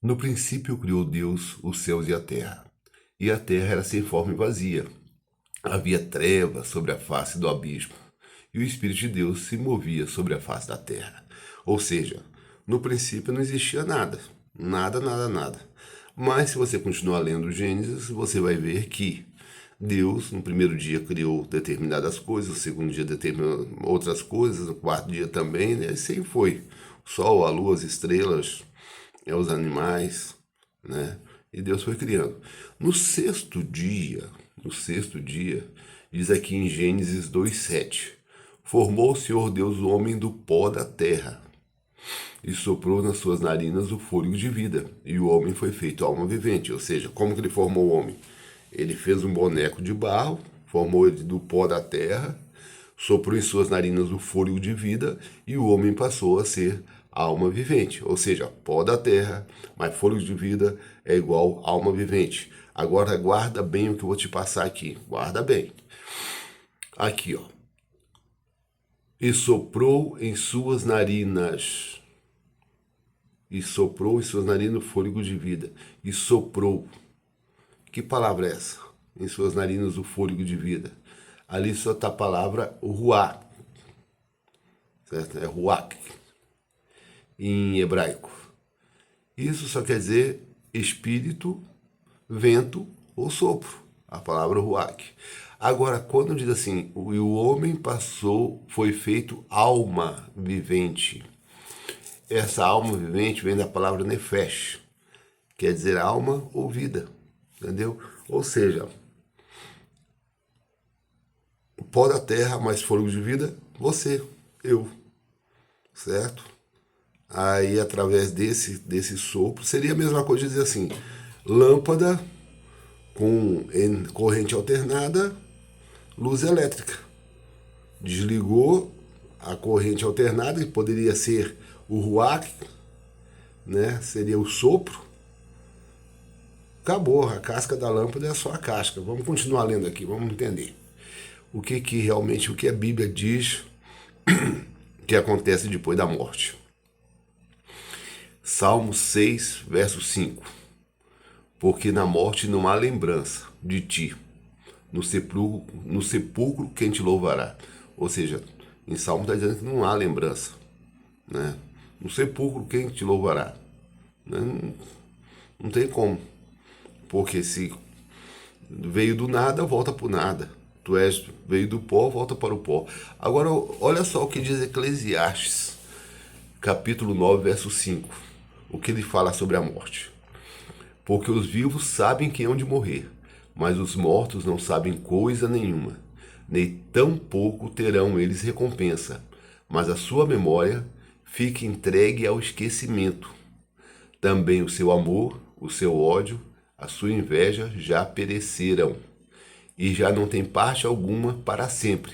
No princípio criou Deus os céus e a terra era sem forma e vazia. Havia trevas sobre a face do abismo, e o Espírito de Deus se movia sobre a face da terra. Ou seja, no princípio não existia nada. Nada, nada, nada. Mas se você continuar lendo Gênesis, você vai ver que Deus, no primeiro dia, criou determinadas coisas, no segundo dia determinou outras coisas, no quarto dia também, né? E assim foi. O sol, a lua, as estrelas, os animais, né? E Deus foi criando. No sexto dia, diz aqui em Gênesis 2:7, formou o Senhor Deus o homem do pó da terra e soprou nas suas narinas o fôlego de vida, e o homem foi feito alma vivente. Ou seja, como que ele formou o homem? Ele fez um boneco de barro, formou ele do pó da terra, soprou em suas narinas o fôlego de vida, e o homem passou a ser alma vivente. Ou seja, pó da terra, mas fôlego de vida é igual alma vivente. Agora guarda bem o que eu vou te passar aqui. Guarda bem. Aqui, ó. E soprou em suas narinas. E soprou em suas narinas o fôlego de vida. E soprou. Que palavra é essa? Em suas narinas o fôlego de vida. Ali só está a palavra ruá. Certo? É ruach em hebraico. Isso só quer dizer espírito, vento ou sopro. A palavra ruach. Agora, quando diz assim, o homem passou, foi feito alma vivente. Essa alma vivente vem da palavra nefesh, quer dizer alma ou vida, entendeu? Ou seja, o pó da terra mais fôlego de vida, você, eu, certo? Aí, através desse sopro, seria a mesma coisa de dizer assim, lâmpada com corrente alternada, luz elétrica. Desligou a corrente alternada, que poderia ser o ruach, né? Seria o sopro. Acabou, a casca da lâmpada é só a casca. Vamos continuar lendo aqui, vamos entender o que realmente, o que a Bíblia diz que acontece depois da morte. Salmo 6, verso 5. Porque na morte não há lembrança de ti, no sepulcro quem te louvará. Ou seja, em Salmo está dizendo que não há lembrança, né? No sepulcro quem te louvará, né? Não tem como, porque se veio do nada, volta para o nada. Veio do pó, volta para o pó. Agora, olha só o que diz Eclesiastes, capítulo 9, verso 5. O que ele fala sobre a morte. Porque os vivos sabem que hão de morrer, mas os mortos não sabem coisa nenhuma, nem tampouco terão eles recompensa, mas a sua memória fica entregue ao esquecimento. Também o seu amor, o seu ódio, a sua inveja já pereceram, e já não tem parte alguma para sempre,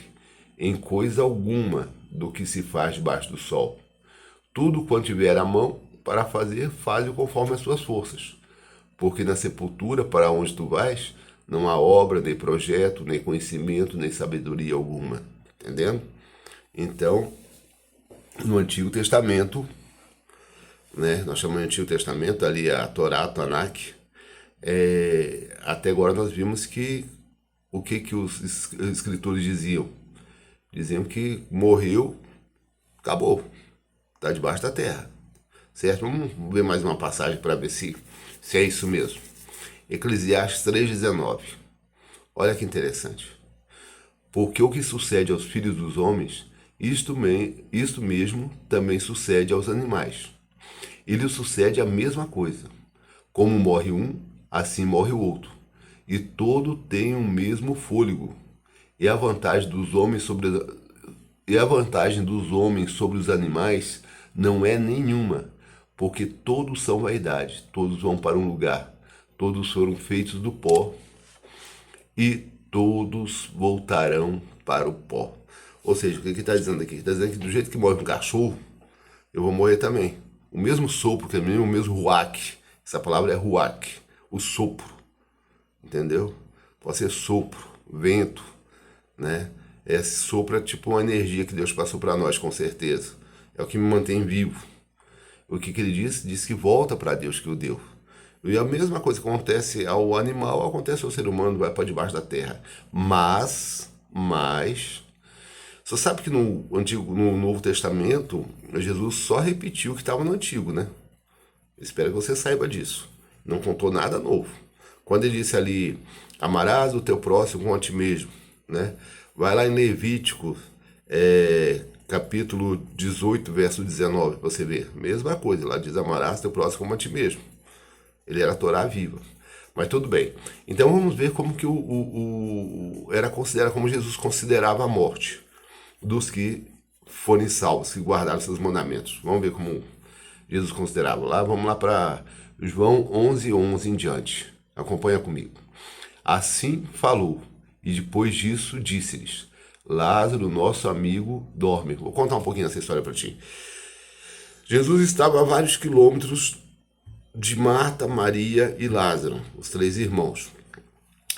em coisa alguma do que se faz debaixo do sol. Tudo quanto tiver à mão para fazer, faz-o conforme as suas forças. Porque na sepultura para onde tu vais, não há obra, nem projeto, nem conhecimento, nem sabedoria alguma. Entendendo? Então, no Antigo Testamento, né, nós chamamos de Antigo Testamento, ali a Torá, a Tanakh, até agora nós vimos que o que os escritores diziam? Diziam que morreu, acabou, está debaixo da terra. Certo? Vamos ver mais uma passagem para ver se é isso mesmo. Eclesiastes 3,19. Olha que interessante. Porque o que sucede aos filhos dos homens, isto mesmo também sucede aos animais. E lhe sucede a mesma coisa. Como morre um, assim morre o outro. E todo tem o mesmo fôlego. E a vantagem dos homens sobre os animais não é nenhuma, porque todos são vaidade, todos vão para um lugar, todos foram feitos do pó e todos voltarão para o pó. Ou seja, o que está dizendo aqui? Está dizendo que do jeito que morre um cachorro, eu vou morrer também. O mesmo sopro, que é o mesmo ruach, essa palavra é ruach, o sopro, entendeu? Pode ser sopro, vento, né? Esse sopro é tipo uma energia que Deus passou para nós, com certeza. É o que me mantém vivo. O que ele diz? Diz que volta para Deus que o deu. E a mesma coisa que acontece ao animal, acontece ao ser humano, vai para debaixo da terra. Mas, você sabe que no Novo Testamento, Jesus só repetiu o que estava no Antigo, né? Espero que você saiba disso. Não contou nada novo. Quando ele disse ali, amarás o teu próximo como a ti mesmo, né? Vai lá em Levítico, capítulo 18, verso 19, para você ver. Mesma coisa, lá diz, amarás o teu próximo como a ti mesmo. Ele era a Torá viva. Mas tudo bem. Então vamos ver como que como Jesus considerava a morte dos que forem salvos, que guardaram seus mandamentos. Vamos ver como Jesus considerava. Vamos lá para João 11:11 em diante. Acompanha comigo. Assim falou, e depois disso disse-lhes, Lázaro, nosso amigo, dorme. Vou contar um pouquinho essa história para ti. Jesus estava a vários quilômetros de Marta, Maria e Lázaro, os três irmãos.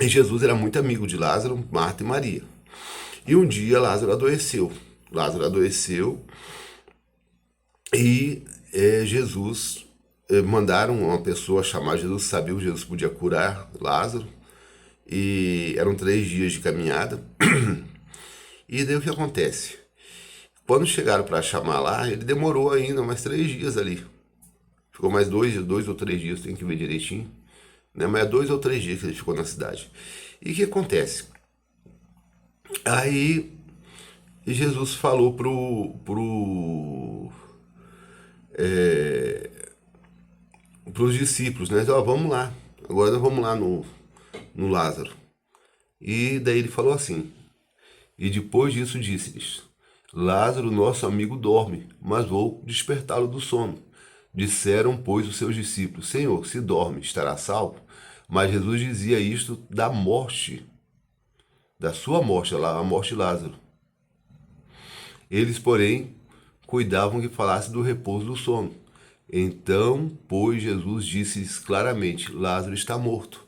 E Jesus era muito amigo de Lázaro, Marta e Maria. E um dia Lázaro adoeceu. E Jesus mandaram uma pessoa chamar Jesus, sabia que Jesus podia curar Lázaro. E eram 3 dias de caminhada. E daí o que acontece? Quando chegaram para chamar lá, ele demorou ainda mais 3 dias ali. Ficou mais 2 ou 3 dias, tem que ver direitinho. Né? Mas é 2 ou 3 dias que ele ficou na cidade. E o que acontece? Aí Jesus falou pros discípulos, né? Vamos lá, agora vamos lá no Lázaro. E daí ele falou assim, e depois disso disse-lhes, Lázaro, nosso amigo, dorme, mas vou despertá-lo do sono. Disseram, pois, os seus discípulos, Senhor, se dorme, estará salvo? Mas Jesus dizia isto da morte, da sua morte, a morte de Lázaro. Eles, porém, cuidavam que falasse do repouso do sono. Então, pois, Jesus disse-lhes claramente, Lázaro está morto.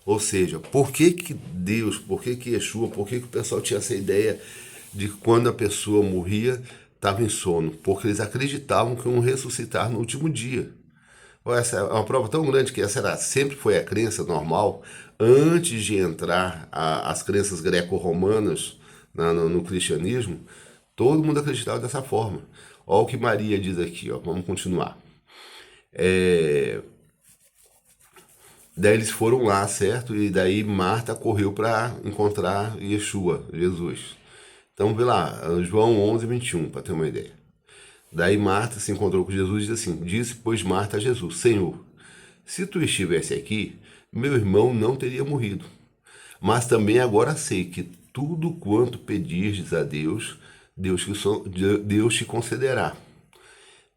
Ou seja, por que Deus, por que Yeshua, por que o pessoal tinha essa ideia de que quando a pessoa morria, estava em sono? Porque eles acreditavam que iam ressuscitar no último dia. Essa é uma prova tão grande que sempre foi a crença normal, antes de entrar as crenças greco-romanas no cristianismo, todo mundo acreditava dessa forma. Olha o que Maria diz aqui, vamos continuar. Daí eles foram lá, certo? E daí Marta correu para encontrar Yeshua, Jesus. Então vê lá, João 11:21, para ter uma ideia. Daí Marta se encontrou com Jesus e disse assim, disse pois Marta a Jesus, Senhor, se tu estivesse aqui, meu irmão não teria morrido. Mas também agora sei que tudo quanto pedirdes a Deus, Deus te concederá.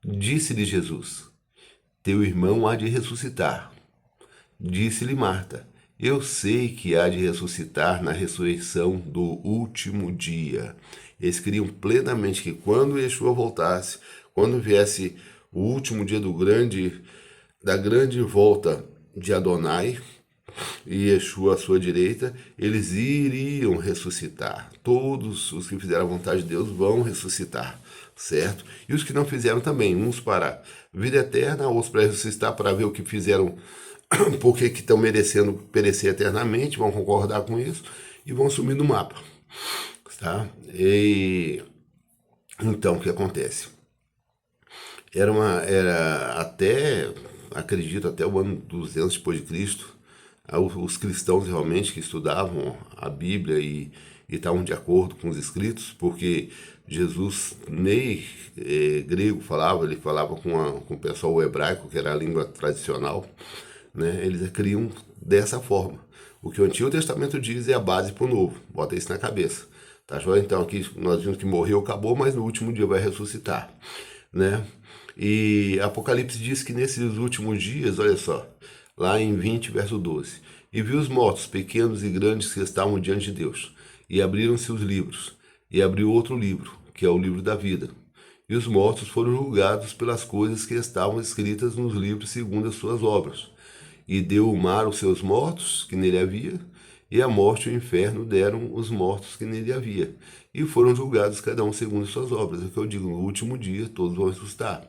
Disse-lhe Jesus, teu irmão há de ressuscitar. Disse-lhe Marta, eu sei que há de ressuscitar na ressurreição do último dia. Eles queriam plenamente que quando Yeshua voltasse, quando viesse o último dia da grande volta de Adonai, e Yeshua à sua direita, eles iriam ressuscitar. Todos os que fizeram a vontade de Deus vão ressuscitar, certo? E os que não fizeram também, uns para vida eterna, outros para ressuscitar, para ver o que fizeram, porque estão merecendo perecer eternamente, vão concordar com isso e vão sumir do mapa, tá? Então, o que acontece? Acredito, até o ano 200 depois de Cristo, os cristãos realmente que estudavam a Bíblia e estavam de acordo com os escritos, porque Jesus nem grego falava, ele falava com o pessoal hebraico, que era a língua tradicional, né? Eles criam dessa forma. O que o Antigo Testamento diz é a base para o Novo, bota isso na cabeça. Tá joia? Então aqui nós vimos que morreu, acabou, mas no último dia vai ressuscitar, né? E Apocalipse diz que nesses últimos dias, olha só, lá em 20, verso 12, e viu os mortos, pequenos e grandes, que estavam diante de Deus, e abriram-se os livros, e abriu outro livro, que é o livro da vida. E os mortos foram julgados pelas coisas que estavam escritas nos livros segundo as suas obras. E deu o mar os seus mortos, que nele havia, e a morte e o inferno deram os mortos que nele havia. E foram julgados cada um segundo as suas obras. É o que eu digo, no último dia todos vão ressuscitar.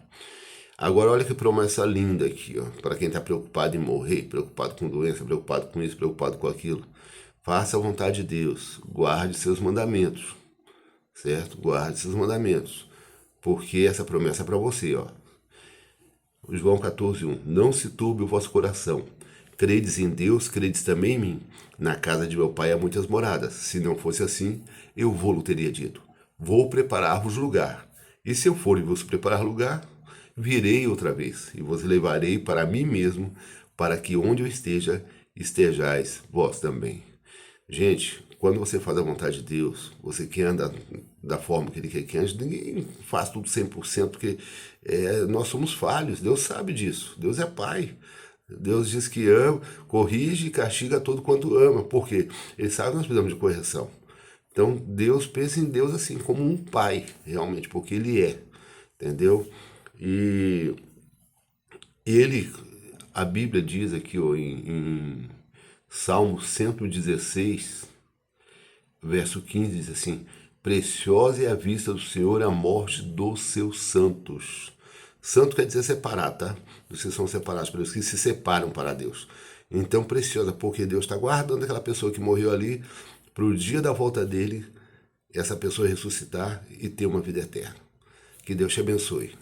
Agora olha que promessa linda aqui, ó, para quem está preocupado em morrer, preocupado com doença, preocupado com isso, preocupado com aquilo. Faça a vontade de Deus, guarde seus mandamentos, certo? Guarde seus mandamentos, porque essa promessa é para você, ó. João 14:1. Não se turbe o vosso coração. Credes em Deus, credes também em mim. Na casa de meu pai há muitas moradas. Se não fosse assim, eu vou-lo teria dito. Vou preparar-vos lugar. E se eu for e vos preparar lugar, virei outra vez e vos levarei para mim mesmo, para que onde eu esteja, estejais vós também. Gente, quando você faz a vontade de Deus, você quer andar da forma que Ele quer que ande, ninguém faz tudo 100%, porque nós somos falhos, Deus sabe disso, Deus é Pai. Deus diz que ama, corrige e castiga todo quanto ama, porque Ele sabe que nós precisamos de correção. Então, Deus pensa em Deus assim, como um pai, realmente, porque Ele é, entendeu? E Ele, a Bíblia diz aqui ó, em Salmo 116, verso 15 diz assim: Preciosa é a vista do Senhor a morte dos seus santos. Santo quer dizer separar, tá? Vocês são separados por Deus, que se separam para Deus. Então, preciosa, porque Deus está guardando aquela pessoa que morreu ali para o dia da volta dele, essa pessoa ressuscitar e ter uma vida eterna. Que Deus te abençoe.